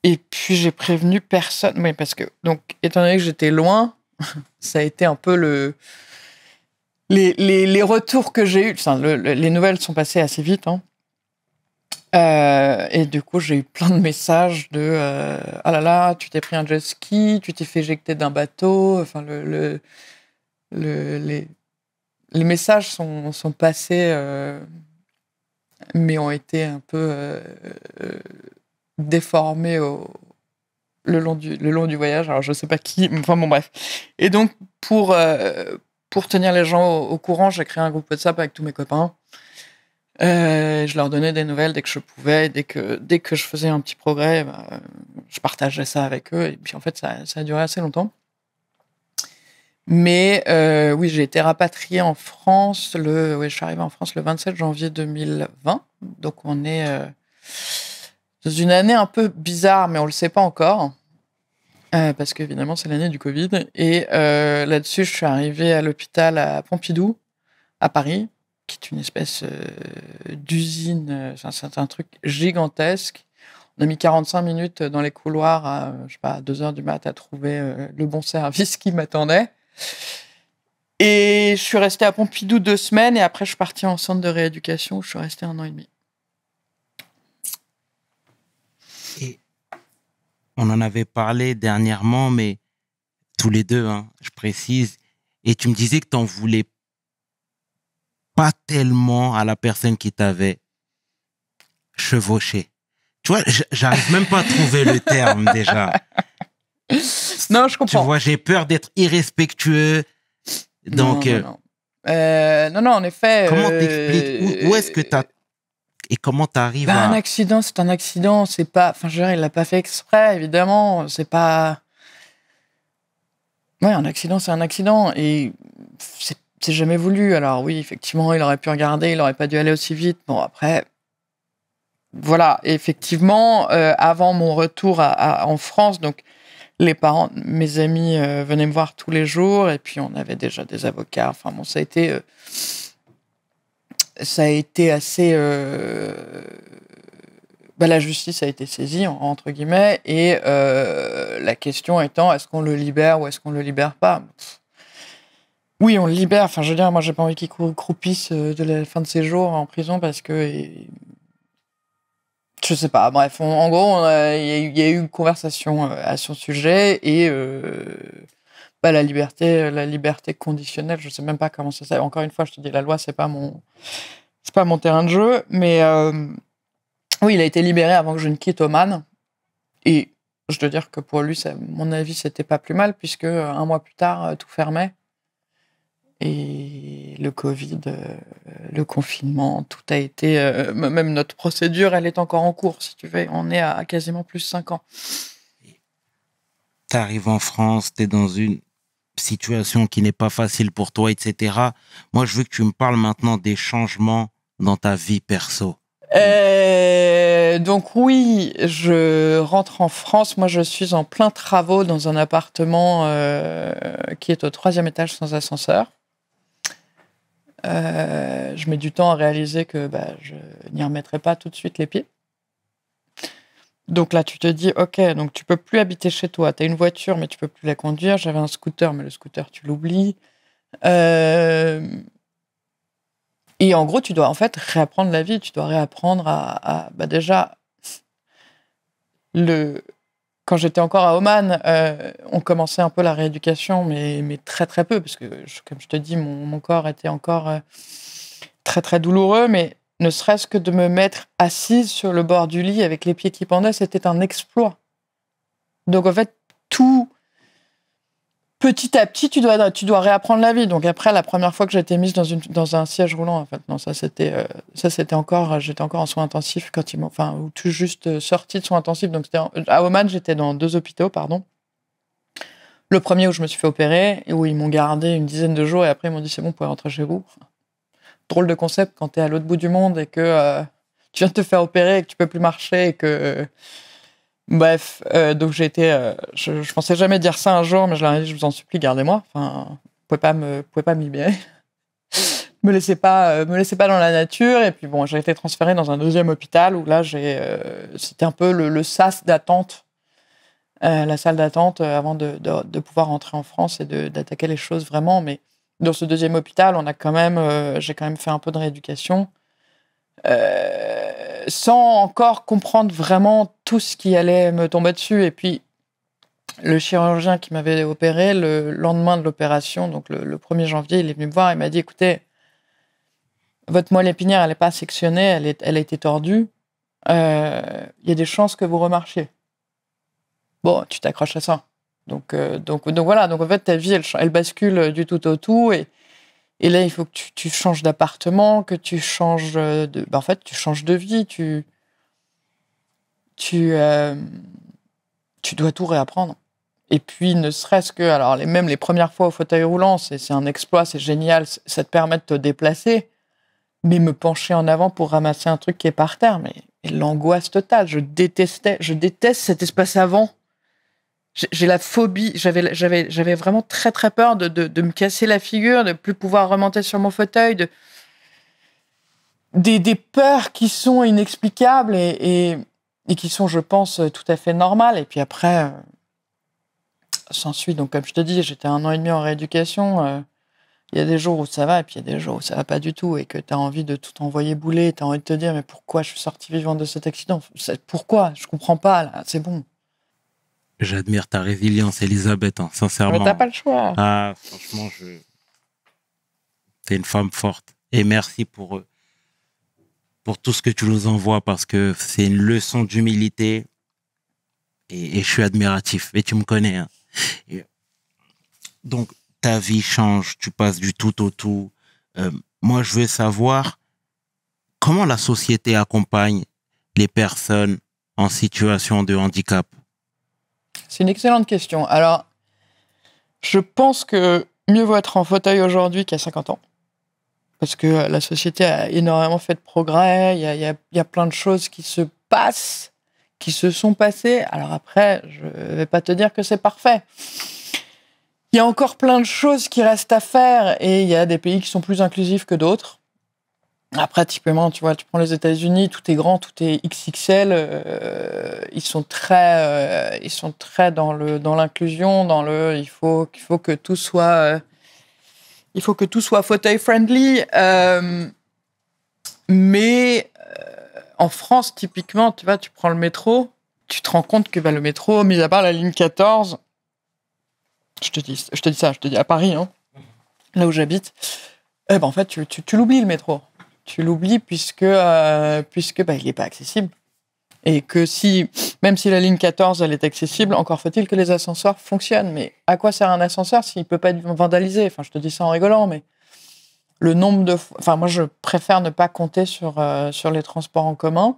Et puis j'ai prévenu personne, oui, parce que, donc, étant donné que j'étais loin, ça a été un peu les retours que j'ai eus, enfin, les nouvelles sont passées assez vite, hein. Et du coup, j'ai eu plein de messages de ah là là, tu t'es pris un jet ski, tu t'es fait éjecter d'un bateau. Enfin, les messages sont passés, mais ont été un peu déformés le long du voyage. Alors, je sais pas qui, enfin bon, bref. Et donc, pour tenir les gens au courant, j'ai créé un groupe WhatsApp avec tous mes copains. Je leur donnais des nouvelles dès que je pouvais. Dès que je faisais un petit progrès, je partageais ça avec eux. Et puis, en fait, ça a duré assez longtemps. Mais oui, j'ai été rapatriée en France. Je suis arrivée en France le 27 janvier 2020. Donc, on est dans une année un peu bizarre, mais on le sait pas encore. Parce qu'évidemment, c'est l'année du Covid. Et là-dessus, je suis arrivée à l'hôpital à Pompidou, à Paris, qui est une espèce d'usine. C'est un truc gigantesque. On a mis 45 minutes dans les couloirs à, je sais pas, à 2 heures du mat' à trouver le bon service qui m'attendait. Et je suis restée à Pompidou 2 semaines et après je suis partie en centre de rééducation où je suis restée 1 an et demi. Et on en avait parlé dernièrement, mais tous les deux, hein, je précise. Et tu me disais que tu n'en voulais pas tellement à la personne qui t'avait chevauché. Tu vois, j'arrive même pas à trouver le terme déjà. Non, je Tu comprends. vois, j'ai peur d'être irrespectueux. Donc, non. Non, en effet. comment t'expliques où est-ce que t'as et comment t'arrives à... Un accident, c'est un accident. C'est pas. Enfin, je veux dire, il l'a pas fait exprès, évidemment. C'est pas. Ouais, un accident, c'est un accident. Et c'est jamais voulu. Alors, oui, effectivement, il aurait pu regarder, il aurait pas dû aller aussi vite. Bon, après. Voilà, effectivement, avant mon retour en France, donc les parents, mes amis venaient me voir tous les jours, et puis on avait déjà des avocats. Enfin bon, ça a été assez. La justice a été saisie entre guillemets, et la question étant, est-ce qu'on le libère ou est-ce qu'on le libère pas? Oui, on le libère. Enfin, je veux dire, moi, j'ai pas envie qu'il croupisse de la fin de ses jours en prison parce que. Je sais pas, bref, en gros, il y a eu une conversation à son sujet et la liberté conditionnelle, je sais même pas comment ça s'appelle. Encore une fois, je te dis, la loi, c'est pas mon terrain de jeu, mais oui, il a été libéré avant que je ne quitte Oman. Et je dois dire que pour lui, à mon avis, c'était pas plus mal, puisque 1 mois plus tard, tout fermait. Et le Covid, le confinement, tout a été... même notre procédure, elle est encore en cours, si tu veux. On est à quasiment plus 5 ans. Tu arrives en France, tu es dans une situation qui n'est pas facile pour toi, etc. Moi, je veux que tu me parles maintenant des changements dans ta vie perso. Donc oui, je rentre en France. Moi, je suis en plein travaux dans un appartement qui est au 3e étage sans ascenseur. Je mets du temps à réaliser que je n'y remettrai pas tout de suite les pieds. Donc là, tu te dis, OK, donc tu peux plus habiter chez toi. Tu as une voiture, mais tu peux plus la conduire. J'avais un scooter, mais le scooter, tu l'oublies. Et en gros, tu dois en fait réapprendre la vie. Tu dois réapprendre déjà, quand j'étais encore à Oman, on commençait un peu la rééducation, mais très très peu, parce que, comme je te dis, mon corps était encore très très douloureux, mais ne serait-ce que de me mettre assise sur le bord du lit avec les pieds qui pendaient, c'était un exploit. Donc en fait, tout petit à petit, tu dois réapprendre la vie. Donc après, la première fois que j'ai été mise dans un siège roulant, en fait, non, j'étais encore en soins intensifs ou tout juste sortie de soins intensifs. Donc à Oman, j'étais dans 2 hôpitaux, pardon. Le premier où je me suis fait opérer et où ils m'ont gardé une dizaine de jours et après ils m'ont dit c'est bon, vous pouvez rentrer chez vous. Drôle de concept quand t'es à l'autre bout du monde et que tu viens de te faire opérer et que tu peux plus marcher et que bref, donc j'ai été, je pensais jamais dire ça un jour, mais je leur ai dit je vous en supplie gardez-moi. Enfin, vous pouvez pas me libérer. me laissez pas dans la nature. Et puis bon, j'ai été transférée dans un 2e hôpital où là c'était un peu le sas d'attente, la salle d'attente avant de pouvoir rentrer en France et d'attaquer les choses vraiment. Mais dans ce 2e hôpital, j'ai quand même fait un peu de rééducation, sans encore comprendre vraiment tout ce qui allait me tomber dessus. Et puis, le chirurgien qui m'avait opéré, le lendemain de l'opération, donc le 1er janvier, il est venu me voir et m'a dit, écoutez, votre moelle épinière, elle n'est pas sectionnée, elle a été tordue. Il y a des chances que vous remarchiez. Bon, tu t'accroches à ça. Donc voilà. Donc en fait, ta vie, elle bascule du tout au tout. Et là, il faut que tu changes d'appartement, que tu changes tu changes de vie. Tu dois tout réapprendre. Et puis, ne serait-ce que, alors même les premières fois au fauteuil roulant, c'est un exploit, c'est génial, ça te permet de te déplacer. Mais me pencher en avant pour ramasser un truc qui est par terre, mais l'angoisse totale. Je déteste cet espace avant. J'ai la phobie, j'avais vraiment très très peur de me casser la figure, de plus pouvoir remonter sur mon fauteuil, des peurs qui sont inexplicables et qui sont, je pense, tout à fait normales. Et puis après, s'ensuit, donc comme je te dis, j'étais 1 an et demi en rééducation. Il y a des jours où ça va et puis il y a des jours où ça va pas du tout et que tu as envie de tout envoyer bouler, tu as envie de te dire mais pourquoi je suis sortie vivante de cet accident ? Pourquoi ? Je comprends pas, là, c'est bon. J'admire ta résilience, Elisabeth, hein, sincèrement. Mais t'as pas le choix. Ah, franchement, t'es une femme forte. Et merci pour tout ce que tu nous envoies parce que c'est une leçon d'humilité et je suis admiratif. Et tu me connais. Hein. Donc, ta vie change, tu passes du tout au tout. Moi, je veux savoir comment la société accompagne les personnes en situation de handicap. C'est une excellente question. Alors, je pense que mieux vaut être en fauteuil aujourd'hui qu'à 50 ans. Parce que la société a énormément fait de progrès. Il y a plein de choses qui se passent, qui se sont passées. Alors après, je ne vais pas te dire que c'est parfait. Il y a encore plein de choses qui restent à faire et il y a des pays qui sont plus inclusifs que d'autres. Après, typiquement, tu vois, tu prends les États-Unis, tout est grand, tout est XXL. Ils sont très dans l'inclusion, il faut que tout soit fauteuil friendly. Mais en France, typiquement, tu vois, tu prends le métro, tu te rends compte que le métro, mis à part la ligne 14, je te dis à Paris, hein, là où j'habite, en fait, tu l'oublies le métro. Tu l'oublies puisque il n'est pas accessible. Et que même si la ligne 14 elle est accessible, encore faut-il que les ascenseurs fonctionnent. Mais à quoi sert un ascenseur s'il ne peut pas être vandalisé ? Enfin, je te dis ça en rigolant, mais le nombre de fois... Enfin, moi, je préfère ne pas compter sur les transports en commun.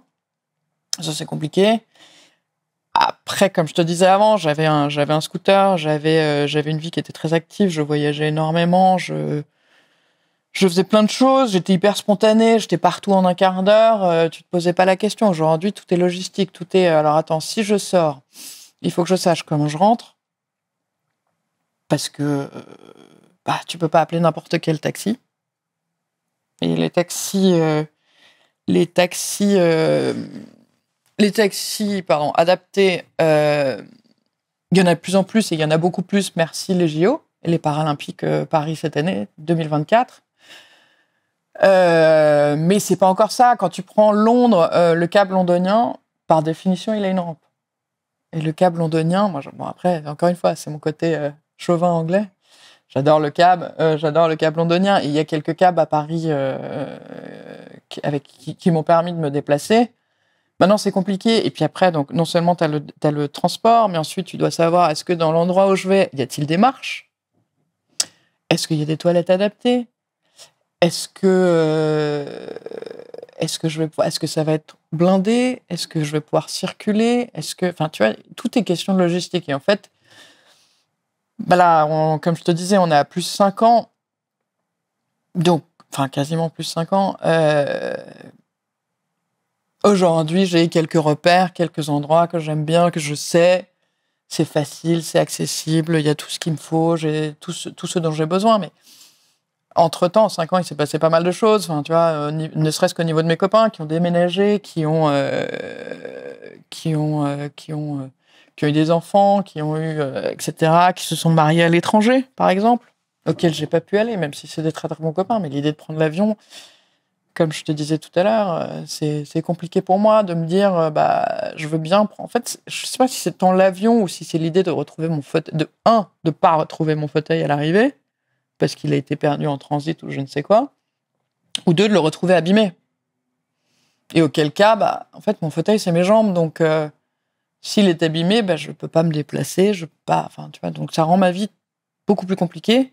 Ça, c'est compliqué. Après, comme je te disais avant, j'avais un scooter, j'avais une vie qui était très active, je voyageais énormément, je faisais plein de choses, j'étais hyper spontanée, j'étais partout en un quart d'heure, tu te posais pas la question. Aujourd'hui, tout est logistique, tout est... Alors attends, si je sors, il faut que je sache comment je rentre, parce que tu peux pas appeler n'importe quel taxi. Et les taxis les taxis, adaptés, il y en a de plus en plus et il y en a beaucoup plus, merci les JO et les Paralympiques Paris cette année, 2024. Mais c'est pas encore ça. Quand tu prends Londres, le câble londonien, par définition, il a une rampe. Et le câble londonien, après, encore une fois, c'est mon côté chauvin anglais. J'adore le câble londonien. Et il y a quelques câbles à Paris qui m'ont permis de me déplacer. Maintenant, c'est compliqué. Et puis après, donc, non seulement tu as le transport, mais ensuite, tu dois savoir, est-ce que dans l'endroit où je vais, y a-t-il des marches ? Est-ce qu'il y a des toilettes adaptées ? Est-ce que ça va être blindé ? Est-ce que je vais pouvoir circuler ? Enfin, tu vois, tout est question de logistique. Et en fait, là, comme je te disais, on est à plus 5 ans. Donc, enfin, quasiment plus 5 ans. Aujourd'hui, j'ai quelques repères, quelques endroits que j'aime bien, que je sais. C'est facile, c'est accessible, il y a tout ce qu'il me faut, j'ai tout ce dont j'ai besoin. Mais entre-temps, en 5 ans, il s'est passé pas mal de choses. Enfin, tu vois, ne serait-ce qu'au niveau de mes copains qui ont déménagé, qui ont eu des enfants, qui ont eu, etc., qui se sont mariés à l'étranger, par exemple, auxquels j'ai pas pu aller, même si c'est des très très bons copains. Mais l'idée de prendre l'avion, comme je te disais tout à l'heure, c'est compliqué pour moi de me dire, je veux bien. En fait, je sais pas si c'est tant l'avion ou si c'est l'idée de retrouver mon fauteuil, de pas retrouver mon fauteuil à l'arrivée, parce qu'il a été perdu en transit ou je ne sais quoi, ou de le retrouver abîmé. Et auquel cas, en fait, mon fauteuil, c'est mes jambes, donc s'il est abîmé, je peux pas me déplacer, je peux pas, enfin, tu vois, donc ça rend ma vie beaucoup plus compliquée.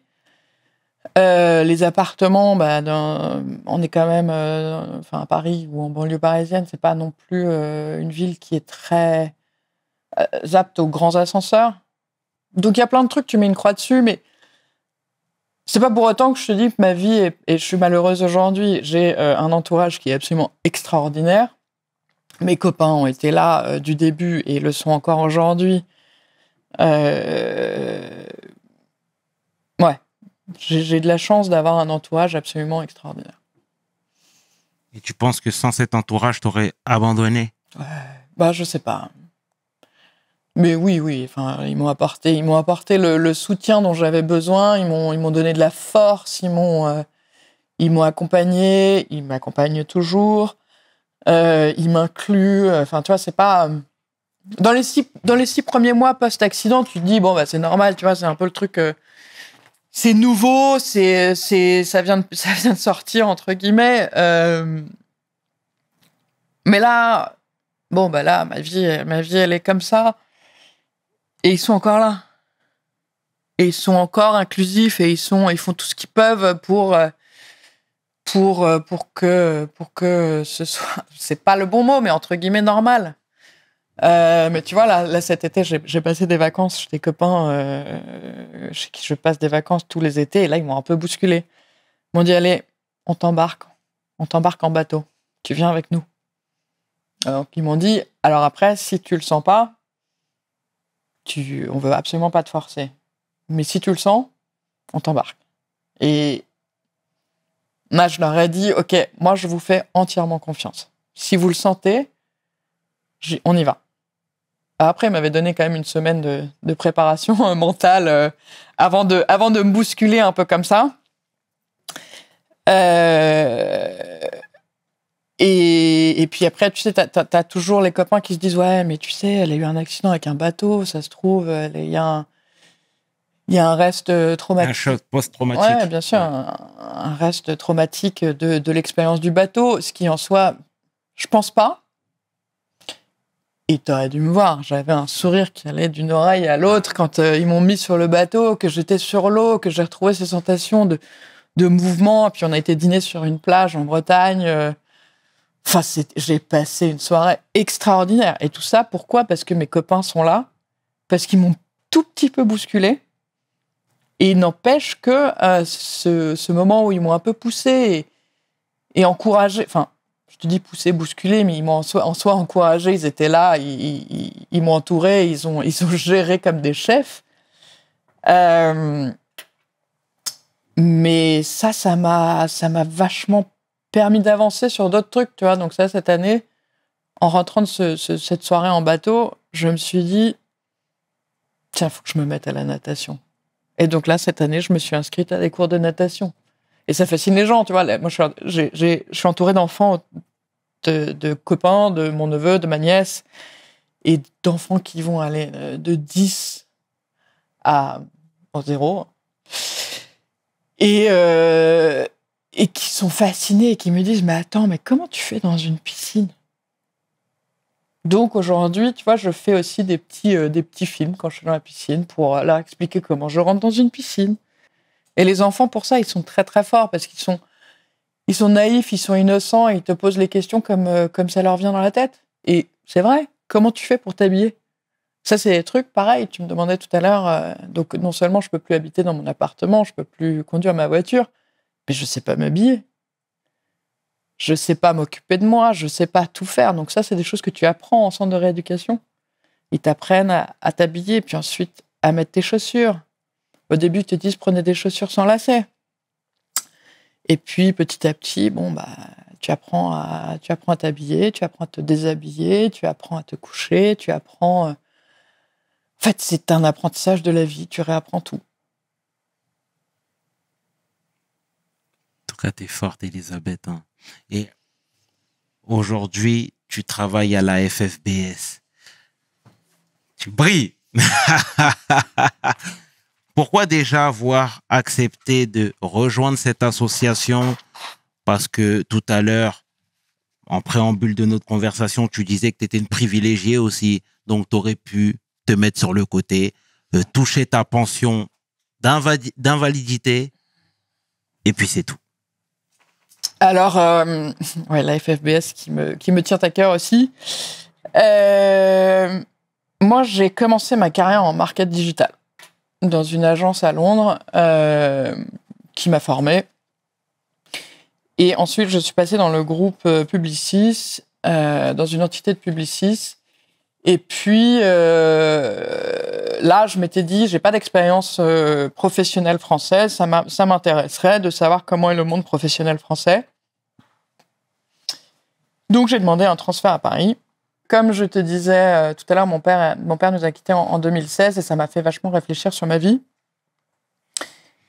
Les appartements, on est quand même, à Paris ou en banlieue parisienne, c'est pas non plus une ville qui est très apte aux grands ascenseurs. Donc il y a plein de trucs, tu mets une croix dessus, mais c'est pas pour autant que je te dis que ma vie et je suis malheureuse aujourd'hui. J'ai un entourage qui est absolument extraordinaire. Mes copains ont été là du début et le sont encore aujourd'hui. Ouais. J'ai de la chance d'avoir un entourage absolument extraordinaire. Et tu penses que sans cet entourage, t'aurais abandonné ? Je sais pas. Mais oui. Enfin, ils m'ont apporté le soutien dont j'avais besoin. Ils m'ont donné de la force. Ils m'ont accompagné. Ils m'accompagnent toujours. Ils m'incluent. Enfin, tu vois, c'est pas. Dans les 6 premiers mois post-accident, tu te dis c'est normal. Tu vois, c'est un peu le truc. C'est nouveau. Ça vient de sortir entre guillemets. Mais là, là, ma vie, elle est comme ça. Et ils sont encore là. Et ils sont encore inclusifs et ils font tout ce qu'ils peuvent pour que ce soit, c'est pas le bon mot, mais entre guillemets normal. Mais tu vois, là cet été, j'ai passé des vacances chez des copains chez qui je passe des vacances tous les étés. Et là, ils m'ont un peu bousculé. Ils m'ont dit, allez, on t'embarque en bateau. Tu viens avec nous. Donc, ils m'ont dit, alors après, si tu le sens pas, on veut absolument pas te forcer. Mais si tu le sens, on t'embarque. Et là, je leur ai dit, ok, moi, je vous fais entièrement confiance. Si vous le sentez, on y va. Après, ils m'avaient donné quand même une semaine de préparation mentale avant de me bousculer un peu comme ça. Et puis après, tu sais, t'as toujours les copains qui se disent « Ouais, mais tu sais, elle a eu un accident avec un bateau, ça se trouve, il y a un reste traumatique. » Un choc post-traumatique. Ouais, bien sûr, un reste traumatique de l'expérience du bateau, ce qui en soi, je pense pas. Et t'aurais dû me voir, j'avais un sourire qui allait d'une oreille à l'autre quand ils m'ont mis sur le bateau, que j'étais sur l'eau, que j'ai retrouvé ces sensations de mouvement. Et puis on a été dîner sur une plage en Bretagne. Enfin, j'ai passé une soirée extraordinaire. Et tout ça, pourquoi ? Parce que mes copains sont là, parce qu'ils m'ont tout petit peu bousculé. Et il n'empêche que ce moment où ils m'ont un peu poussé et encouragé, enfin, je te dis poussé, bousculé, mais ils m'ont en soi encouragé, ils étaient là, ils m'ont entouré, ils ont géré comme des chefs. Mais ça m'a vachement permis d'avancer sur d'autres trucs, tu vois. Donc ça, cette année, en rentrant de cette soirée en bateau, je me suis dit, tiens, il faut que je me mette à la natation. Et donc là, cette année, je me suis inscrite à des cours de natation. Et ça fascine les gens, tu vois. Moi, je suis entourée d'enfants, de copains, de mon neveu, de ma nièce, et d'enfants qui vont aller de 10 à 0. Et qui sont fascinés et qui me disent, mais attends, mais comment tu fais dans une piscine? Donc aujourd'hui, tu vois, je fais aussi des petits films quand je suis dans la piscine pour leur expliquer comment je rentre dans une piscine. Et les enfants, pour ça, ils sont très très forts parce qu'ils sont naïfs, ils sont innocents et ils te posent les questions comme ça leur vient dans la tête. Et c'est vrai, comment tu fais pour t'habiller? Ça, c'est des trucs, pareil, tu me demandais tout à l'heure. Donc non seulement je peux plus habiter dans mon appartement, je peux plus conduire ma voiture, mais je sais pas m'habiller. Je sais pas m'occuper de moi, je sais pas tout faire. Donc ça, c'est des choses que tu apprends en centre de rééducation. Ils t'apprennent à t'habiller, puis ensuite à mettre tes chaussures. Au début, ils te disent prenez des chaussures sans lacets. Et puis petit à petit, tu apprends à t'habiller, tu apprends à te déshabiller, tu apprends à te coucher, tu apprends. En fait, c'est un apprentissage de la vie. Tu réapprends tout. En tout cas, t'es forte, Elisabeth. Hein. Et aujourd'hui, tu travailles à la FFBS. Tu brilles. Pourquoi déjà avoir accepté de rejoindre cette association? Parce que tout à l'heure, en préambule de notre conversation, tu disais que tu étais une privilégiée aussi. Donc, tu aurais pu te mettre sur le côté, toucher ta pension d'invalidité, et puis c'est tout. Alors, la FFBS qui me tient à cœur aussi. Moi, j'ai commencé ma carrière en market digital dans une agence à Londres qui m'a formée. Et ensuite, je suis passée dans le groupe Publicis, dans une entité de Publicis. Et puis, là, je m'étais dit, j'ai pas d'expérience professionnelle française. Ça m'intéresserait de savoir comment est le monde professionnel français. Donc, j'ai demandé un transfert à Paris. Comme je te disais tout à l'heure, mon père nous a quittés en 2016 et ça m'a fait vachement réfléchir sur ma vie.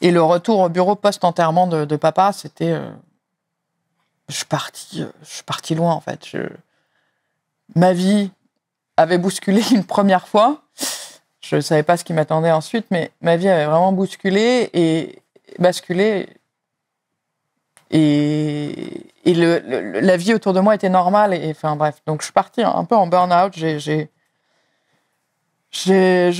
Et le retour au bureau post-enterrement de papa, c'était... je suis partie loin, en fait. Ma vie avait bousculé une première fois. Je ne savais pas ce qui m'attendait ensuite, mais ma vie avait vraiment bousculé et basculé. Et la vie autour de moi était normale. Et, enfin bref, donc je suis partie un peu en burn-out. Je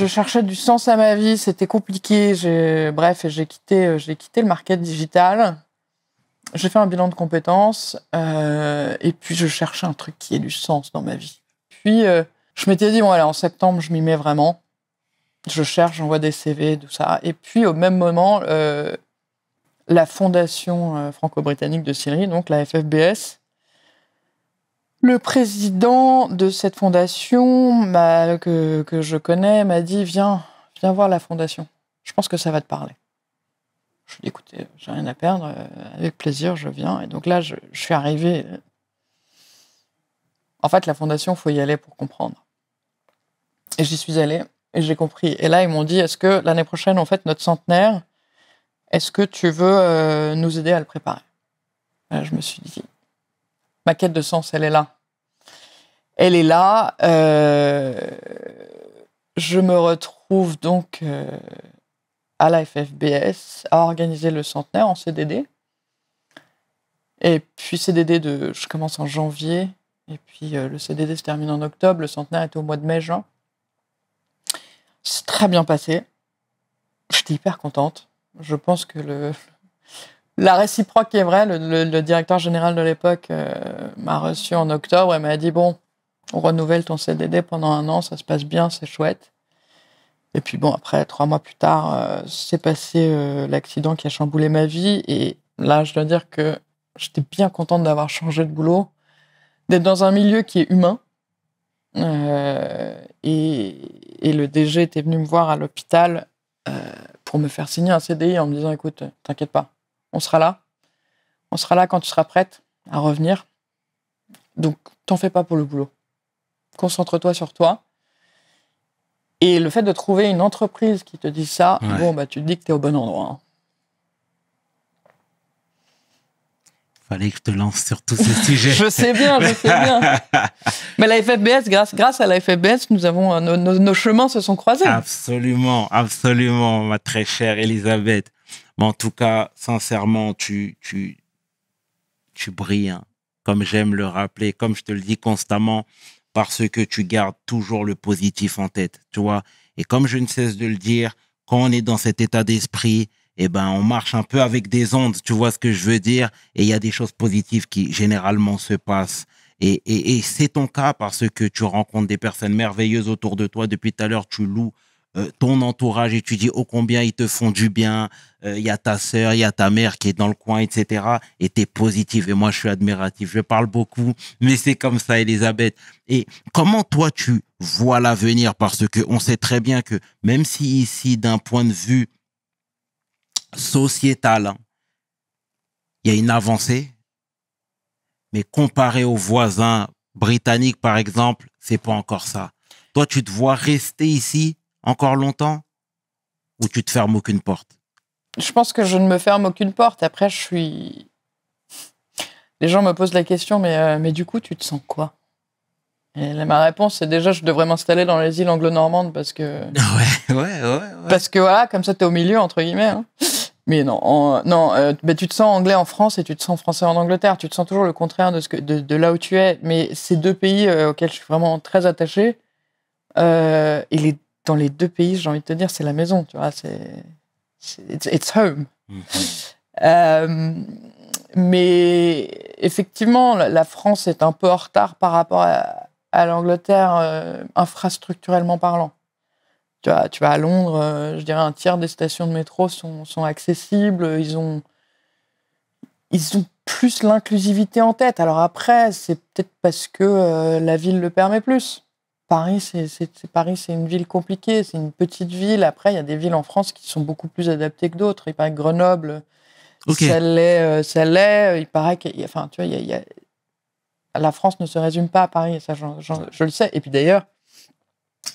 cherchais du sens à ma vie, c'était compliqué. J'ai quitté le market digital. J'ai fait un bilan de compétences et puis je cherchais un truc qui ait du sens dans ma vie. Puis je m'étais dit, bon, allez, en septembre, je m'y mets vraiment. Je cherche, j'envoie des CV, tout ça. Et puis, au même moment, la Fondation franco-britannique de Syrie, donc la FFBS, le président de cette fondation que je connais m'a dit, viens voir la fondation. Je pense que ça va te parler. Je lui ai dit, écoutez, j'ai rien à perdre, avec plaisir, je viens. Et donc là, je suis arrivée. En fait, la fondation, il faut y aller pour comprendre. Et j'y suis allée et j'ai compris. Et là, ils m'ont dit, est-ce que l'année prochaine, on fête notre centenaire, est-ce que tu veux nous aider à le préparer? Là, je me suis dit, ma quête de sens, elle est là. Elle est là. Je me retrouve donc à la FFBS à organiser le centenaire en CDD. Et puis CDD, je commence en janvier. Et puis le CDD se termine en octobre. Le centenaire était au mois de mai-juin. C'est très bien passé. J'étais hyper contente. Je pense que la réciproque est vraie. Le directeur général de l'époque m'a reçu en octobre et m'a dit, bon, on renouvelle ton CDD pendant 1 an, ça se passe bien, c'est chouette. Et puis bon, après, 3 mois plus tard, s'est passé l'accident qui a chamboulé ma vie. Et là, je dois dire que j'étais bien contente d'avoir changé de boulot, d'être dans un milieu qui est humain. Et le DG était venu me voir à l'hôpital pour me faire signer un CDI en me disant, écoute, t'inquiète pas, on sera là. On sera là quand tu seras prête à revenir. Donc, t'en fais pas pour le boulot. concentre-toi sur toi. Et le fait de trouver une entreprise qui te dit ça, Ouais. bon, bah, tu te dis que tu es au bon endroit. Hein. Fallait que je te lance sur tous ces sujets. Je sais bien. Mais la FFBS, grâce à la FFBS, nous avons, nos chemins se sont croisés. Absolument, absolument, ma très chère Elisabeth. Mais en tout cas, sincèrement, tu brilles, hein. Comme j'aime le rappeler, comme je te le dis constamment, parce que tu gardes toujours le positif en tête, tu vois. Et comme je ne cesse de le dire, quand on est dans cet état d'esprit, eh ben, on marche un peu avec des ondes, tu vois ce que je veux dire. Et il y a des choses positives qui généralement se passent. Et c'est ton cas parce que tu rencontres des personnes merveilleuses autour de toi. Depuis tout à l'heure, tu loues ton entourage et tu dis ô combien ils te font du bien. Il y a ta sœur, il y a ta mère qui est dans le coin, etc. Et t'es positive. Et moi, je suis admiratif. Je parle beaucoup, mais c'est comme ça, Elisabeth. Et comment toi, tu vois l'avenir? Parce que on sait très bien que même si ici, d'un point de vue sociétal, hein, il y a une avancée, mais comparé aux voisins britanniques, par exemple, c'est pas encore ça. Toi, tu te vois rester ici encore longtemps ou tu te fermes aucune porte? Je pense que je ne me ferme aucune porte. Après, les gens me posent la question, mais du coup, tu te sens quoi? Et ma réponse, c'est déjà, je devrais m'installer dans les îles anglo-normandes parce que... Ouais. Parce que voilà, comme ça, t'es au milieu, entre guillemets. Hein. Mais non, mais tu te sens anglais en France et tu te sens français en Angleterre. Tu te sens toujours le contraire de là où tu es. Mais c'est deux pays auxquels je suis vraiment très attaché. Et dans les deux pays, j'ai envie de te dire, c'est la maison. Tu vois, it's home. Mais effectivement, la France est un peu en retard par rapport à l'Angleterre, infrastructurellement parlant. Tu vas à Londres, je dirais un tiers des stations de métro sont accessibles. Ils ont plus l'inclusivité en tête. Alors après, c'est peut-être parce que la ville le permet plus. Paris, c'est une ville compliquée, c'est une petite ville. Après, il y a des villes en France qui sont beaucoup plus adaptées que d'autres. Il paraît que Grenoble, ça l'est. Il paraît que, enfin, tu vois, la France ne se résume pas à Paris. Ça, je le sais. Et puis d'ailleurs,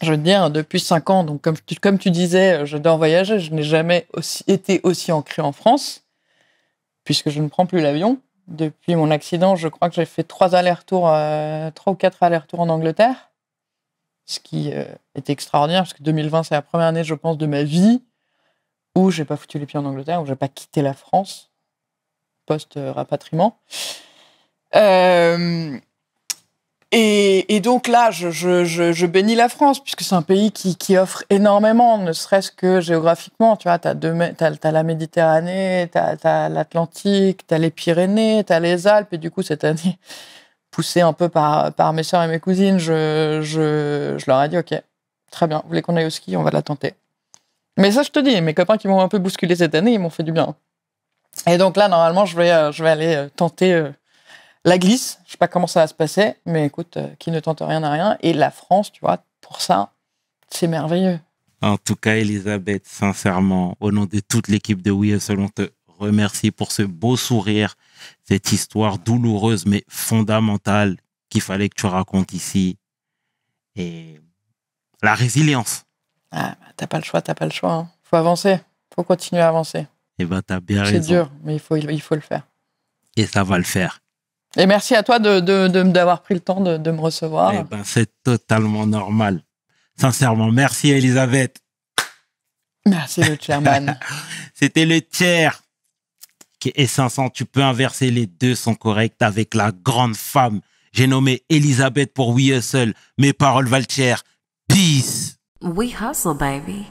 je veux te dire, depuis 5 ans, donc comme tu disais, j'adore voyager, je n'ai jamais été aussi ancré en France, puisque je ne prends plus l'avion. Depuis mon accident, je crois que j'ai fait 3 ou 4 allers-retours en Angleterre, ce qui est extraordinaire, parce que 2020, c'est la première année, je pense, de ma vie où j'ai pas foutu les pieds en Angleterre, où j'ai pas quitté la France, post-rapatriement. Et donc là, je bénis la France, puisque c'est un pays qui offre énormément, ne serait-ce que géographiquement. Tu vois, t'as la Méditerranée, t'as l'Atlantique, t'as les Pyrénées, t'as les Alpes. Et du coup, cette année, poussé un peu par mes sœurs et mes cousines, je leur ai dit, OK, très bien, vous voulez qu'on aille au ski, on va la tenter. Mais ça, je te dis, mes copains qui m'ont un peu bousculé cette année, ils m'ont fait du bien. Et donc là, normalement, je vais aller tenter... la glisse, je sais pas comment ça va se passer, mais écoute, qui ne tente rien n'a rien. Et la France, tu vois, pour ça, c'est merveilleux. En tout cas, Elisabeth, sincèrement, au nom de toute l'équipe de We Hustle, on te remercie pour ce beau sourire, cette histoire douloureuse mais fondamentale qu'il fallait que tu racontes ici. Et la résilience. Ah, bah, t'as pas le choix. Hein. Faut avancer, faut continuer à avancer. Eh ben, t'as bien raison. C'est dur, mais il faut le faire. Et ça va le faire. Et merci à toi d'avoir pris le temps de me recevoir. Eh ben, c'est totalement normal. Sincèrement, merci Elisabeth. Merci le chairman. C'était le tiers qui est 500. Tu peux inverser, les deux sont corrects avec la grande femme. J'ai nommé Elisabeth pour We Hustle. Mes paroles valent cher. Peace. We hustle, baby.